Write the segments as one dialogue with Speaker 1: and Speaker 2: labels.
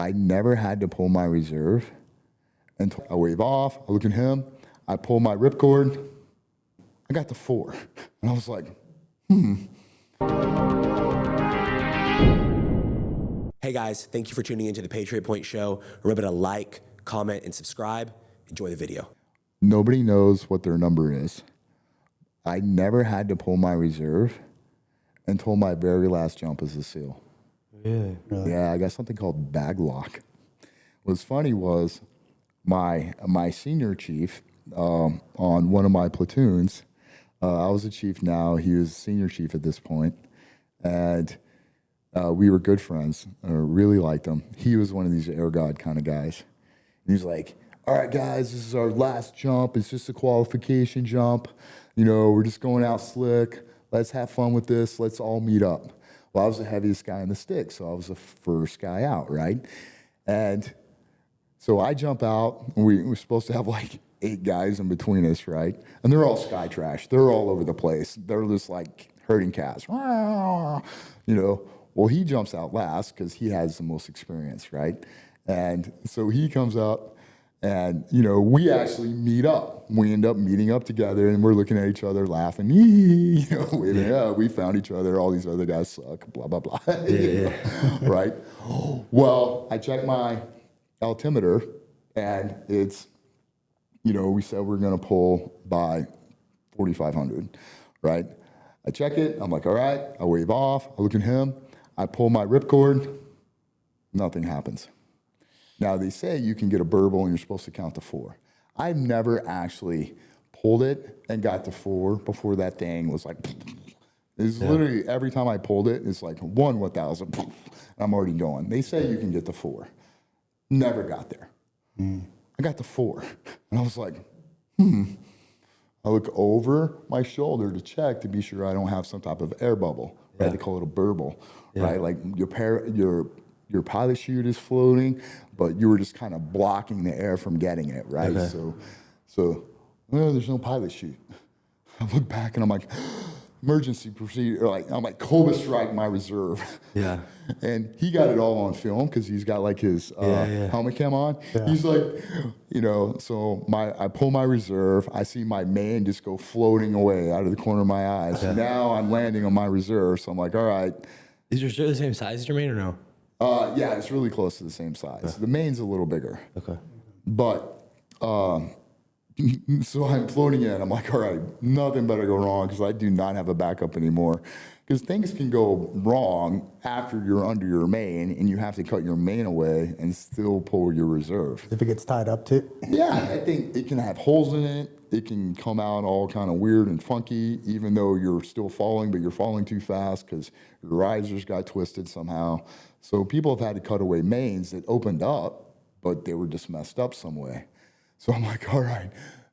Speaker 1: I never had to pull my reserve until I wave off. I look at him. I pull my ripcord. I got the 4. And I was like,
Speaker 2: Hey guys, thank you for tuning into the Patriot Point Show. Remember to like, comment, and subscribe. Enjoy the video.
Speaker 1: Nobody knows what their number is. I never had to pull my reserve until my very last jump as a SEAL.
Speaker 3: Really?
Speaker 1: Yeah, I got something called bag lock. What's funny was my senior chief on one of my platoons, I was a chief now, he was senior chief at this point, and we were good friends. I really liked him. He was one of these air god kind of guys. And he's like, all right, guys, this is our last jump. It's just a qualification jump. You know, we're just going out slick. Let's have fun with this. Let's all meet up. Well, I was the heaviest guy in the stick, so I was the first guy out, right? And so I jump out. And we're supposed to have like 8 guys in between us, right? And they're all sky trash. They're all over the place. They're just like herding cats. You know, well, he jumps out last because he has the most experience, right? And so he comes up. And, you know, we actually meet up. We end up meeting up together, and we're looking at each other, laughing. You know, we found each other. All these other guys suck, blah, blah, blah. Right? Well, I check my altimeter, and it's, you know, we said we're going to pull by 4,500, right? I check it. I'm like, all right. I wave off. I look at him. I pull my ripcord. Nothing happens. Now, they say you can get a burble and you're supposed to count to 4. I've never actually pulled it and got to 4 before that thing was like, it's literally every time I pulled it, it's like 1,000. I'm already going. They say you can get to 4. Never got there. I got to 4. And I was like, I look over my shoulder to check to be sure I don't have some type of air bubble. Right? They call it a burble, right? Like your pilot chute is floating, but you were just kind of blocking the air from getting it, right? Okay. So well, there's no pilot chute. I look back and I'm like, emergency procedure, I'm like, Cobra strike my reserve. Yeah. And he got it all on film because he's got like his helmet cam on. Yeah. He's like, you know, so I pull my reserve. I see my main just go floating away out of the corner of my eyes. So now I'm landing on my reserve. So I'm like, all right.
Speaker 3: Is your reserve the same size as your main or no?
Speaker 1: Yeah, it's really close to the same size. Okay. The main's a little bigger.
Speaker 3: Okay.
Speaker 1: But, so I'm floating in. I'm like, all right, nothing better go wrong because I do not have a backup anymore. Because things can go wrong after you're under your main and you have to cut your main away and still pull your reserve.
Speaker 4: If it gets tied up too?
Speaker 1: Yeah, I think it can have holes in it. It can come out all kind of weird and funky, even though you're still falling, but you're falling too fast because your risers got twisted somehow. So people have had to cut away mains that opened up, but they were just messed up some way. So I'm like, all right,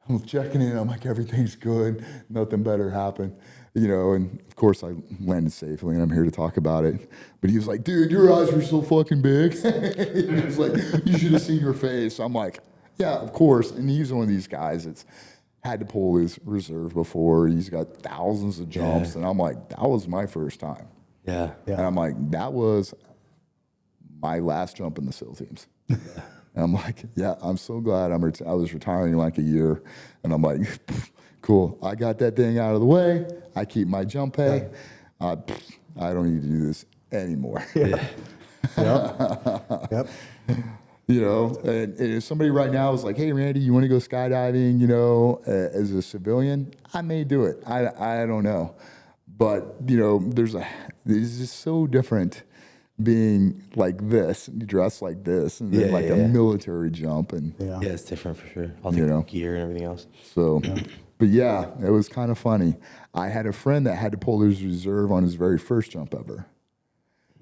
Speaker 1: I'm checking in. I'm like, everything's good. Nothing better happened. You know, and of course I landed safely and I'm here to talk about it. But he was like, dude, your eyes were so fucking big. He was like, you should have seen your face. I'm like, yeah, of course. And he's one of these guys that's had to pull his reserve before. He's got thousands of jumps. And I'm like, that was my first time.
Speaker 3: Yeah.
Speaker 1: And I'm like, that was my last jump in the SEAL teams. And I'm like, yeah, I'm so glad I was retiring in like a year. And I'm like, cool, I got that thing out of the way. I keep my jump pay. I don't need to do this anymore.
Speaker 4: Yeah. Yep.
Speaker 1: You know, and if somebody right now is like, hey, Randy, you want to go skydiving, you know, as a civilian? I may do it. I don't know. But, you know, it's just so different being like this, dressed like this, and then a military jump. And
Speaker 3: yeah, it's different for sure. All the gear and everything else.
Speaker 1: So, but yeah, it was kind of funny. I had a friend that had to pull his reserve on his very first jump ever.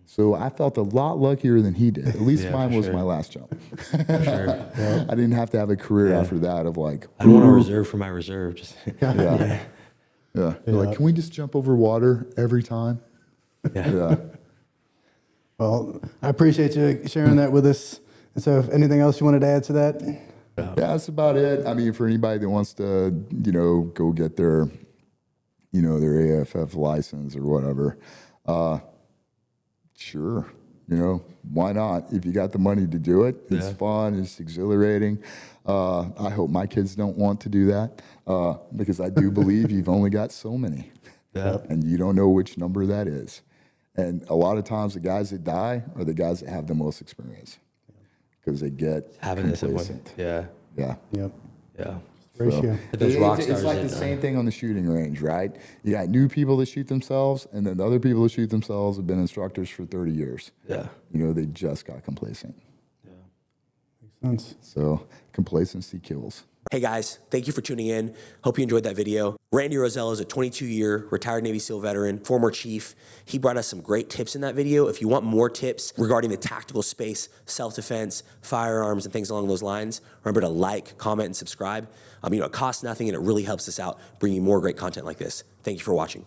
Speaker 1: So I felt a lot luckier than he did. At least mine was my last jump.
Speaker 3: For sure.
Speaker 1: I didn't have to have a career after that of like,
Speaker 3: I don't want a reserve for my reserve. Just
Speaker 1: yeah. Like, can we just jump over water every time? Yeah.
Speaker 4: Well, I appreciate you sharing that with us. And so if anything else you wanted to add to that?
Speaker 1: Yeah, that's about it. I mean, for anybody that wants to, you know, go get their, you know, their AFF license or whatever, sure. You know, why not? If you got the money to do it, it's fun, it's exhilarating. I hope my kids don't want to do that because I do believe you've only got so many. And you don't know which number that is. And a lot of times the guys that die are the guys that have the most experience because they get complacent.
Speaker 3: Yeah.
Speaker 1: Yeah.
Speaker 4: Yep.
Speaker 3: Yeah.
Speaker 4: Ratio.
Speaker 3: Those rock
Speaker 1: It's
Speaker 3: stars
Speaker 1: like the same thing on the shooting range, right? You got new people that shoot themselves, and then the other people that shoot themselves have been instructors for 30 years.
Speaker 3: Yeah.
Speaker 1: You know, they just got complacent.
Speaker 4: Makes sense.
Speaker 1: So complacency kills.
Speaker 2: Hey guys, thank you for tuning in. Hope you enjoyed that video. Randy Rozzell is a 22-year retired Navy SEAL veteran, former chief. He brought us some great tips in that video. If you want more tips regarding the tactical space, self-defense, firearms, and things along those lines, remember to like, comment, and subscribe. It costs nothing and it really helps us out bringing more great content like this. Thank you for watching.